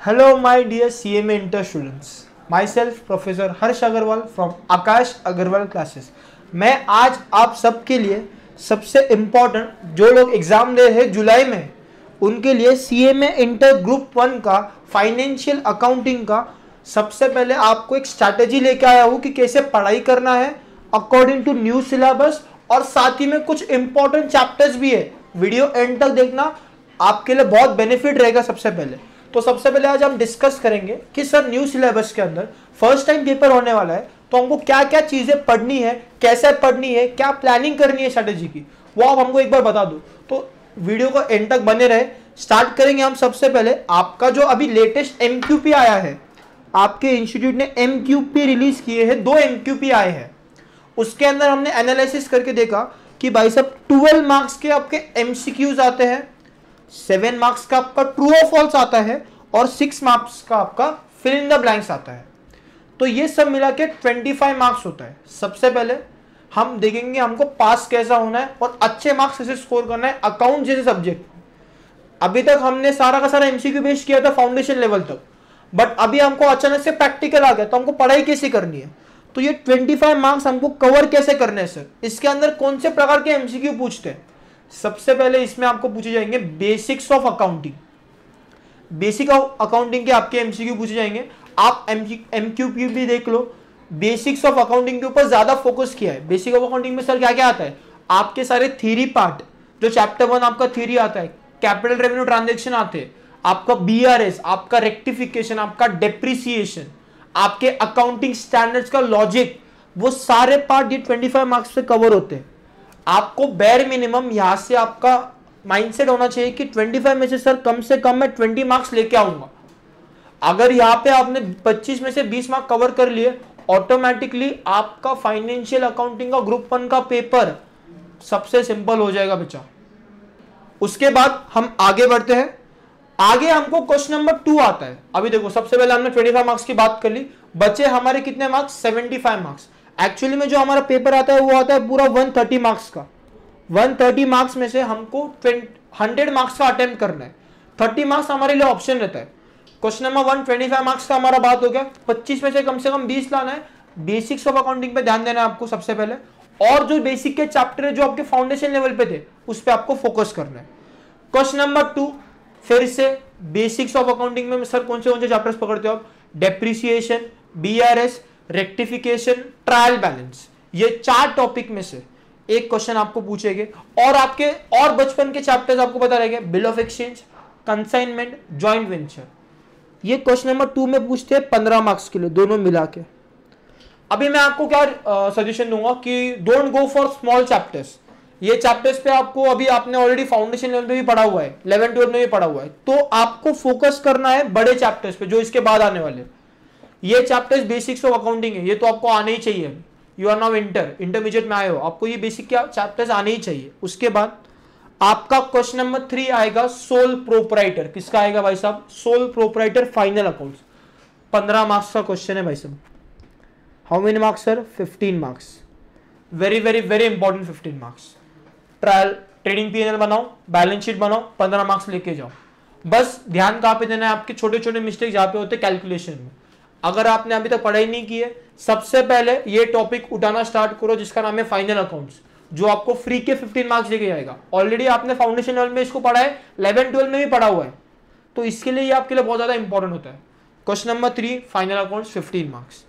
Hello, my dear CMA Inter students. Myself, Professor Harsh Agarwal from Akash Agarwal classes. मैं आज आप सबके लिए सबसे इम्पोर्टेंट जो लोग एग्जाम दे रहे हैं जुलाई में उनके लिए CMA इंटर ग्रुप 1 का फाइनेंशियल अकाउंटिंग का सबसे पहले आपको एक स्ट्रैटेजी लेके आया हूँ कि कैसे पढ़ाई करना है अकॉर्डिंग टू न्यू सिलेबस, और साथ ही में कुछ इंपॉर्टेंट चैप्टर्स भी है। वीडियो एंड तक देखना, आपके लिए बहुत बेनिफिट रहेगा। सबसे पहले आज हम डिस्कस करेंगे कि सर न्यू सिलेबस के अंदर फर्स्ट टाइम पेपर होने वाला है तो हमको क्या क्या चीजें पढ़नी है, कैसे पढ़नी है, क्या प्लानिंग करनी है स्ट्रेटेजी की, वो आप हमको एक बार बता दो। तो वीडियो को एंड तक बने रहे। स्टार्ट करेंगे हम सबसे पहले। आपका जो अभी लेटेस्ट MQP आया है, आपके इंस्टीट्यूट ने MQP रिलीज किए हैं, 2 MQP आए हैं। उसके अंदर हमने एनालिसिस करके देखा कि भाई साहब 12 मार्क्स के आपके MCQs आते हैं, 7 मार्क्स का आपका ट्रू और फॉल्स आता है और 6 मार्क्स का आपका फिल इन द ब्लैंक्स आता है। तो ये सब मिला के 25 मार्क्स होता है। सबसे पहले हम देखेंगे हमको पास कैसा होना है और अच्छे मार्क्स कैसे स्कोर करना है अकाउंट जैसे सब्जेक्ट। अभी तक हमने सारा का सारा MCQ बेस्ड किया था फाउंडेशन लेवल तक, बट अभी हमको अचानक से प्रैक्टिकल आ गया तो हमको पढ़ाई कैसे करनी है। तो ये 25 मार्क्स हमको कवर कैसे करने हैं सर, इसके अंदर कौन से प्रकार के MCQ पूछते हैं। सबसे पहले इसमें आपको पूछे जाएंगे basics of accounting. Basic of accounting के आपके MCQ पूछे जाएंगे। आप MQP भी देख लो। बेसिक्स ऑफ अकाउंटिंग के ऊपर ज्यादा फोकस किया है। बेसिक ऑफ अकाउंटिंग में सर क्या क्या आता है, आपके सारे थ्योरी पार्ट, जो चैप्टर 1 आपका थ्योरी आता है, कैपिटल रेवेन्यू ट्रांजेक्शन आते हैं, आपका BRS, आपका रेक्टिफिकेशन, आपका डेप्रिसिएशन, आपके अकाउंटिंग स्टैंडर्ड्स का लॉजिक, वो सारे पार्ट ये 25 मार्क्स पे कवर होते हैं। आपको बेयर मिनिमम यहां से आपका माइंडसेट होना चाहिए कि 25 में से कम मैं 20 मार्क्स लेके आऊंगा। अगर यहाँ पे आपने 25 में से 20 मार्क्स कवर कर लिए, ऑटोमेटिकली आपका फाइनेंशियल अकाउंटिंग का ग्रुप 1 का पेपर सबसे सिंपल हो जाएगा बच्चा। उसके बाद हम आगे बढ़ते हैं। आगे हमको क्वेश्चन नंबर 2 आता है। अभी देखो, सबसे पहले हमने 25 मार्क्स की बात कर ली, बचे हमारे कितने मार्क्स, 75 मार्क्स। एक्चुअली में जो हमारा पेपर आता है वो आता है पूरा 130 मार्क्स का। 130 मार्क्स में से हमको 100 मार्क्स का अटेम्प्ट करना है। 30 मार्क्स हमारे लिए ऑप्शन रहता है। क्वेश्चन नंबर 1 25 मार्क्स का हमारा बात हो गया। 25 में से कम 20 लाना है। बेसिक्स ऑफ अकाउंटिंग पे ध्यान देना है आपको सबसे पहले, और जो बेसिक के चैप्टर है जो आपके फाउंडेशन लेवल पे थे उस पर आपको फोकस करना है। क्वेश्चन नंबर 2, फिर से बेसिक्स ऑफ अकाउंटिंग में सर कौन से चैप्टर्स पकड़ते हो आप, depreciation, BRS, rectification, trial balance. ये 4 टॉपिक में से एक क्वेश्चन आपको पूछेंगे। और आपके और बचपन के चैप्टर्स आपको पता रहेंगे, bill of exchange, consignment, joint venture. ये क्वेश्चन नंबर 2 में पूछते हैं 15 मार्क्स के लिए, दोनों मिला के। अभी मैं आपको क्या सजेशन दूंगा कि don't go for small chapters. ये चैप्टर्स पे आपको अभी आपने ऑलरेडी फाउंडेशन लेवल पे भी पढ़ा हुआ है, 11-12 में भी पढ़ा हुआ है, तो आपको फोकस करना है बड़े चैप्टर्स पे जो इसके बाद आने वाले। ये चैप्टर्स बेसिक्स ऑफ अकाउंटिंग है, ये तो आपको आने ही चाहिए। यू आर नाउ इंटरमीडिएट में आए हो, आपको ये बेसिक क्या चैप्टर्स आने ही चाहिए। उसके बाद आपका क्वेश्चन नंबर 3 आएगा सोल प्रोपराइटर। किसका आएगा भाई साहब, sole proprietor final accounts. 15 marks का क्वेश्चन है भाई साहब। How many marks sir, 15 marks. Very very very important 15 marks. Trial trading P&L बनाओ, बैलेंस शीट बनाओ, 15 मार्क्स लेके जाओ। बस ध्यान कहां पे देना है, आपके छोटे छोटे मिस्टेक जहां पे होते हैं कैलकुलेशन में। अगर आपने अभी तक पढ़ाई नहीं की है, सबसे पहले ये टॉपिक उठाना स्टार्ट करो जिसका नाम है फाइनल अकाउंट्स, जो आपको फ्री के 15 मार्क्स लेके जाएगा। ऑलरेडी आपने फाउंडेशन लेवल में इसको पढ़ा है, 11-12 में भी पढ़ा हुआ है, तो इसके लिए ये आपके लिए बहुत ज्यादा इंपॉर्टेंट होता है। Question number 3 final accounts, 15 marks.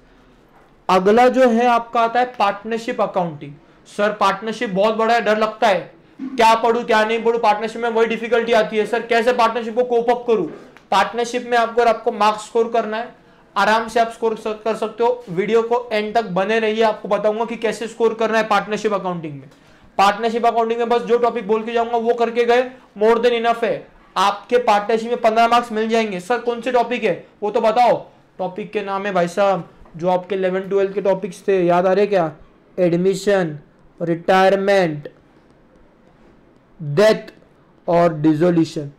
अगला जो है आपका आता है पार्टनरशिप अकाउंटिंग। सर पार्टनरशिप बहुत बड़ा है, डर लगता है, क्या पढ़ूं क्या नहीं पढ़ूं, पार्टनरशिप में वही डिफिकल्टी आती है, सर कैसे पार्टनरशिप को कोप अप करूं। पार्टनरशिप में आपको मार्क्स स्कोर करना है, आराम से आप स्कोर कर सकते हो। वीडियो को एंड तक बने रहिए, आपको बताऊंगा कि कैसे स्कोर करना है पार्टनरशिप अकाउंटिंग में। पार्टनरशिप अकाउंटिंग में बस जो टॉपिक बोल के जाऊंगा वो करके गए, मोर देन इनफ है। आपके पार्टनरशिप में 15 मार्क्स मिल जाएंगे। सर कौन से टॉपिक है वो तो बताओ। टॉपिक के नाम है भाई साहब जो आपके 11-12 के टॉपिक्स थे, याद आ रहे क्या, एडमिशन, रिटायरमेंट, डेथ और डिसोल्यूशन।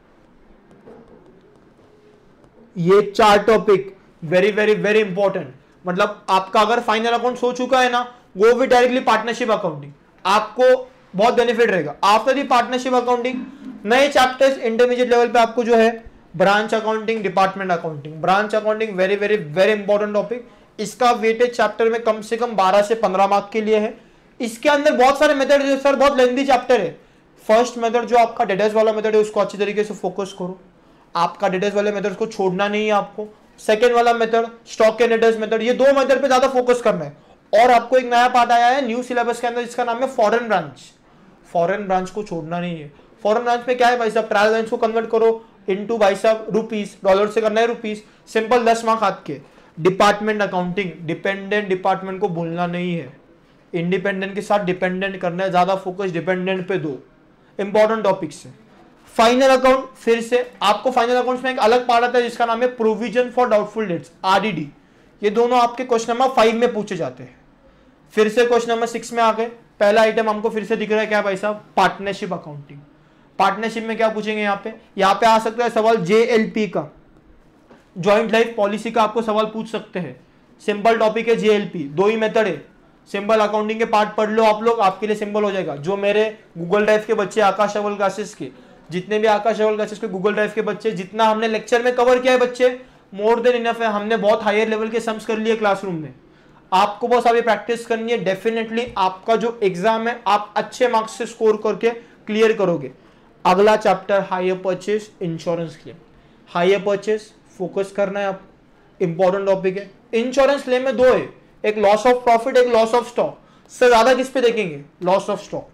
ये 4 topic very very very important. मतलब आपका अगर फाइनल अकाउंट हो चुका है ना, वो भी डायरेक्टली पार्टनरशिप अकाउंटिंग, आपको बहुत बेनिफिट रहेगा। आफ्टर दी पार्टनरशिप अकाउंटिंग नए चैप्टर्स इंटरमीडिएट लेवल पे आपको जो है branch accounting, department accounting. Branch accounting very very very important topic. इसका वेटेज चैप्टर में कम से कम 12 से 15 मार्क के लिए है। इसके अंदर बहुत सारे मेथड है सर, बहुत लेंथी चैप्टर है। फर्स्ट मेथड जो आपका डेटास वाला मेथड है उसको अच्छी तरीके से फोकस करो, आपका डेटास वाले मेथड को छोड़ना नहीं है आपको। सेकेंड वाला method stock and datas method, ये दो मेथड पे ज्यादा फोकस करना है। और आपको एक नया पार्ट आया है न्यू सिलेबस के अंदर जिसका नाम है फॉरेन ब्रांच। फॉरेन ब्रांच को छोड़ना नहीं है। फॉरेन ब्रांच में क्या है भाई साहब, ट्रायल बैलेंस को कन्वर्ट करो इनटू भाई साहब रुपीस, डॉलर से करना है रुपीस, सिंपल 10 मार्क हाथ के। डिपार्टमेंट अकाउंटिंग, डिपेंडेंट डिपार्टमेंट को भूलना नहीं है, इंडिपेंडेंट के साथ डिपेंडेंट करना है, ज्यादा फोकस डिपेंडेंट पे दो, इंपॉर्टेंट टॉपिक्स है। फाइनल अकाउंट, फिर से आपको फाइनल अकाउंट्स में एक अलग पार्ट आता है जिसका नाम है provision for doubtful debts, RDD. ये दोनों आपके क्वेश्चन नंबर 5 में पूछे जाते हैं। फिर से क्वेश्चन नंबर 6 में आ गए। पहला आइटम हमको फिर से दिख रहा है क्या भाई साहब, पार्टनरशिप अकाउंटिंग। पार्टनरशिप में क्या पूछेंगे यहाँ पे आ सकता है सवाल जेएलपी का, ज्वाइंट लाइफ पॉलिसी का आपको सवाल पूछ सकते हैं। सिंपल टॉपिक है जेएलपी, दो ही मेथड है। सिंपल अकाउंटिंग के पार्ट पढ़ लो आप लोग, आपके लिए सिंपल हो जाएगा। जो मेरे गूगल ड्राइव के बच्चे आकाश अग्रवाल क्लासेस के, जितने भी आकाश अग्रवाल क्लासेस के गूगल ड्राइव के बच्चे, जितना हमने लेक्चर में कवर किया है बच्चे, मोर देन इनफ है। हमने बहुत हायर लेवल के सम्स कर लिए क्लासरूम में। आपको बस अभी प्रैक्टिस करनी है। डेफिनेटली आपका जो एग्जाम है आप अच्छे मार्क्स से स्कोर करके क्लियर करोगे। अगला chapter hire purchase insurance claim. Hire purchase focus करना है आप, इंपॉर्टेंट टॉपिक है। इंश्योरेंस क्लेम में दो है, एक लॉस ऑफ प्रॉफिट, एक लॉस ऑफ स्टॉक। सर ज्यादा किस पे देखेंगे, लॉस ऑफ स्टॉक,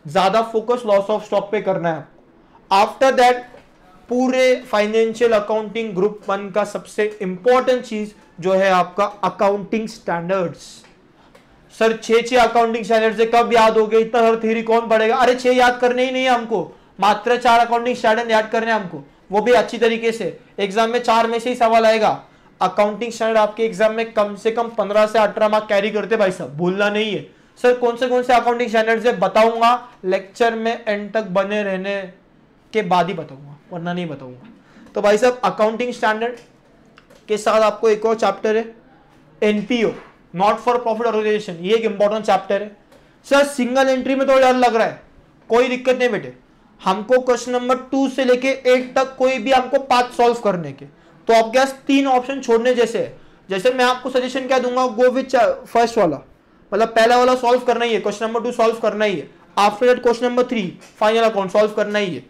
ज्यादा फोकस लॉस ऑफ स्टॉक पे करना है। आफ्टर दैट पूरे फाइनेंशियल अकाउंटिंग ग्रुप 1 का सबसे इंपॉर्टेंट चीज जो है आपका accounting standards. Sir 6 accounting standards कब याद हो गए, इतना हर थ्योरी कौन पढ़ेगा। अरे 6 याद करने ही नहीं है हमको, मात्र 4 अकाउंटिंग स्टैंडर्ड याद करने हैं हमको, वो भी अच्छी तरीके से। एग्जाम में 4 में से ही सवाल आएगा। अकाउंटिंग स्टैंडर्ड आपके एग्जाम में कम से कम 15 से 18 मार्क कैरी करते भाई साहब, भूलना नहीं है। सर कौन से अकाउंटिंग स्टैंडर्ड्स है बताऊंगा, लेक्चर में एंड तक बने रहने के बाद ही बताऊंगा, वरना नहीं बताऊंगा। तो भाई साहब अकाउंटिंग स्टैंडर्ड के साथ आपको एक और चैप्टर है NPO, not for profit organisation. ये एक इंपॉर्टेंट चैप्टर है। सर सिंगल एंट्री में तो डर लग रहा है, कोई दिक्कत नहीं बेटे। हमको क्वेश्चन नंबर 2 से लेके 8 तक कोई भी हमको पाथ सॉल्व करने के, तो आपके पास 3 ऑप्शन छोड़ने जैसे है। जैसे मैं आपको सजेशन क्या दूंगा, गो विथ फर्स्ट वाला, मतलब पहला वाला सॉल्व करना ही है, क्वेश्चन नंबर 2 सॉल्व करना ही है। After that question number 3 final account solve करना ही है,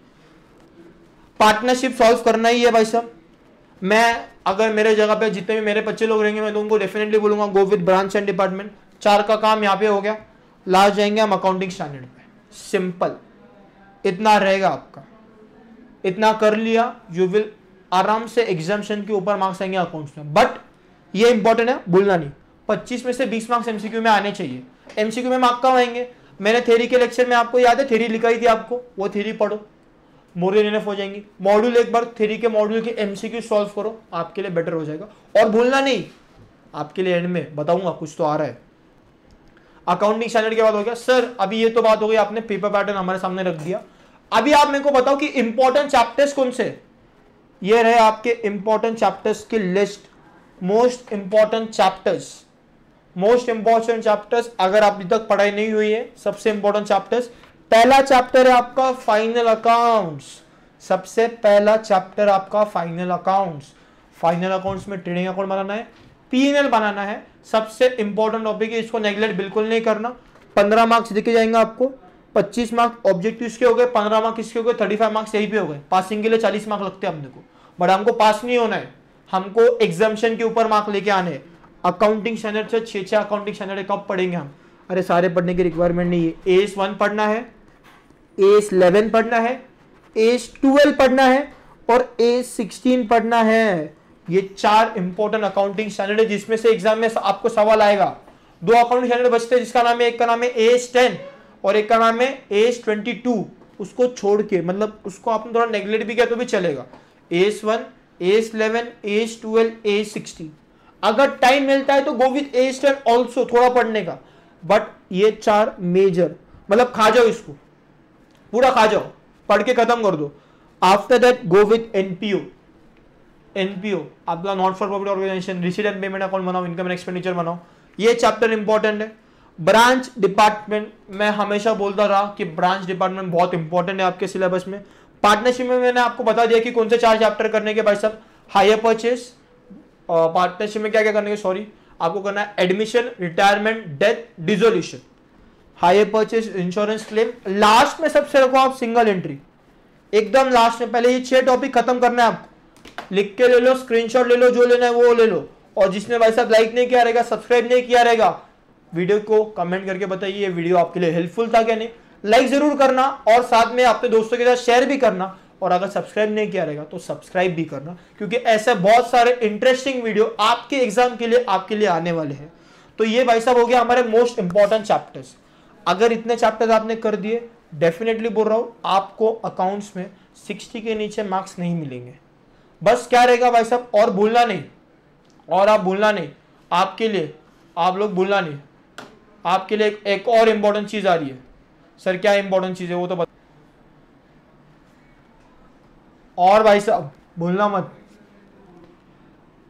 पार्टनरशिप सॉल्व करना ही है भाई साहब। मैं अगर मेरे जगह पे जितने भी मेरे बच्चे लोग रहेंगे मैं तो उनको डेफिनेटली बोलूंगा go with branch and department. 4 का काम यहाँ पे हो गया। लास्ट जाएंगे हम अकाउंटिंग स्टैंडर्ड पे, सिंपल इतना रहेगा आपका। इतना कर लिया यू विल आराम से एग्जामिनेशन के ऊपर मार्क्स आएंगे अकाउंट्स में। बट ये इंपॉर्टेंट है, भूलना नहीं, 25 में से 20 मार्क्स एमसीक्यू में आने चाहिए। एमसीक्यू में मार्क कम आएंगे। मैंने थ्योरी के लेक्चर में आपको याद है थ्योरी लिखाई थी आपको, वो थ्योरी पढ़ो, मोर देन इनफ हो जाएंगी। मॉड्यूल एक बार थ्योरी के मॉड्यूल के एमसीक्यू सॉल्व करो, आपके लिए बेटर हो जाएगा। और भूलना नहीं, आपके लिए एंड में बताऊंगा कुछ तो आ रहा है। अकाउंटिंग स्टैंडर्ड के बाद हो गया। सर अभी ये तो बात हो गई, आपने पेपर पैटर्न हमारे सामने रख दिया। अभी आप मेरे को बताओ कि इंपॉर्टेंट चैप्टर्स कौन से। ये रहे आपके इंपॉर्टेंट चैप्टर्स की list, most important chapters. Most important chapters अगर अभी तक पढ़ाई नहीं हुई है, सबसे इंपॉर्टेंट चैप्टर्स। पहला चैप्टर है आपका फाइनल अकाउंट्स, सबसे पहला चैप्टर आपका फाइनल अकाउंट्स। फाइनल अकाउंट्स में ट्रेडिंग अकाउंट बनाना है, पीएनएल बनाना है, सबसे इंपॉर्टेंट टॉपिक है, इसको नेग्लेक्ट बिल्कुल नहीं करना। 15 मार्क्स दिखे जाएंगे आपको, 25 मार्क्स ऑब्जेक्टिव के हो गए, 15 मार्क्स इसके हो गए, 35 मार्क्स यही पे हो गए। पासिंग के लिए 40 मार्क्स लगते हैं हमने को, बट हमको पास नहीं होना है, हमको एग्जामिनेशन के ऊपर मार्क लेके आने हैं। अकाउंटिंग स्टैंडर्ड से 6 अकाउंटिंग स्टैंडर्ड कब पढ़ेंगे हम? अरे सारे पढ़ने की रिक्वायरमेंट नहीं है। एस 1 पढ़ना है, एस 11 पढ़ना है, एस 12 पढ़ना है और एस 16 पढ़ना है। ये 4 इंपॉर्टेंट अकाउंटिंग स्टैंडर्ड है जिसमें से एग्जाम में आपको सवाल आएगा। 2 अकाउंटिंग स्टैंडर्ड बचते हैं, जिसका नाम है, एक का नाम है एस 10 और एक का नाम है एस 22। उसको छोड़ के, मतलब उसको आपने थोड़ा नेग्लेक्ट भी किया तो भी चलेगा। S 1, S 11, S 12, S 16। अगर टाइम मिलता है तो गो विथ एस 10 ऑल्सो, थोड़ा पढ़ने का। बट ये 4 मेजर, मतलब खा जाओ, इसको पूरा खा जाओ, पढ़ के खत्म कर दो। After that go with NPO. NPO आपका not for profit organisation, receipt and payment account बनाओ, इनकम एंड एक्सपेंडिचर बनाओ। ये चैप्टर इंपॉर्टेंट है। ब्रांच डिपार्टमेंट, मैं हमेशा बोलता रहा कि ब्रांच डिपार्टमेंट बहुत इंपॉर्टेंट है आपके सिलेबस में। पार्टनरशिप में मैंने आपको बता दिया कि कौन से 4 चैप्टर करने के भाई साहब। हायर परचेस, पार्टनरशिप में क्या क्या करने के, सॉरी आपको करना है admission, retirement, death, dissolution, hire purchase, insurance claim, last में सबसे रखो आप सिंगल एंट्री, एकदम लास्ट में। पहले ये 6 टॉपिक खत्म करना है आपको, लिख के ले लो, स्क्रीनशॉट ले लो, जो लेना है वो ले लो। और जिसने भाई साहब लाइक नहीं किया रहेगा, सब्सक्राइब नहीं किया रहेगा, वीडियो को कमेंट करके बताइए ये वीडियो आपके लिए हेल्पफुल था क्या नहीं। लाइक जरूर करना और साथ में अपने दोस्तों के साथ शेयर भी करना, और अगर सब्सक्राइब नहीं किया रहेगा तो सब्सक्राइब भी करना, क्योंकि ऐसे बहुत सारे इंटरेस्टिंग वीडियो आपके एग्जाम के लिए आपके लिए आने वाले हैं। तो ये भाई साहब हो गया हमारे मोस्ट इंपॉर्टेंट चैप्टर्स। अगर इतने चैप्टर्स आपने कर दिए, डेफिनेटली बोल रहा हूं आपको अकाउंट्स में 60 के नीचे मार्क्स नहीं मिलेंगे। बस क्या रहेगा भाई साहब, और भूलना नहीं, और आप भूलना नहीं, आपके लिए, आप लोग भूलना नहीं, आपके लिए एक और इंपॉर्टेंट चीज आ रही है। सर क्या इंपॉर्टेंट चीज है वो तो बता। और भाई साहब भूलना मत,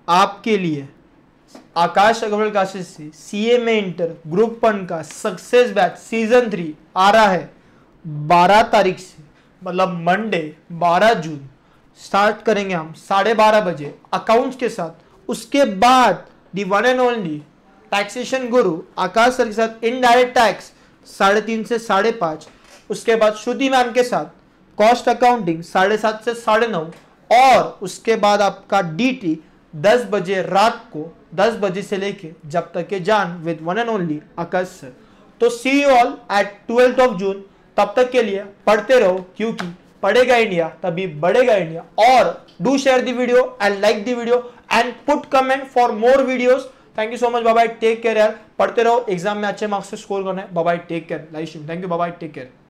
आपके लिए आकाश अग्रवाल क्लासेस से सीए में इंटर ग्रुप 1 का सक्सेस बैच सीजन 3 आ रहा है 12 तारीख से, मतलब मंडे 12 जून स्टार्ट करेंगे हम 12:30 बजे अकाउंट्स के साथ। उसके बाद दी one and only taxation Guru Akash sir के साथ इनडायरेक्ट टैक्स 3:30 से 5:30। उसके बाद श्रुति मैम के साथ कॉस्ट अकाउंटिंग 7:30 से 9:30। और उसके बाद आपका डीटी 10 बजे रात को, 10 बजे से लेके जब तक के जान with one and only Akash sir. तो सी यू ऑल एट 12th जून। तब तक के लिए पढ़ते रहो, क्योंकि पढ़ेगा इंडिया तभी बढ़ेगा इंडिया। और do share the video and like the video and put comment for more videos. Thank you so much, bye bye, take care यार, पढ़ते रहो, एग्जाम में अच्छे मार्क्स से स्कोर करना है। Bye bye, take care, like, thank you, bye bye, take care.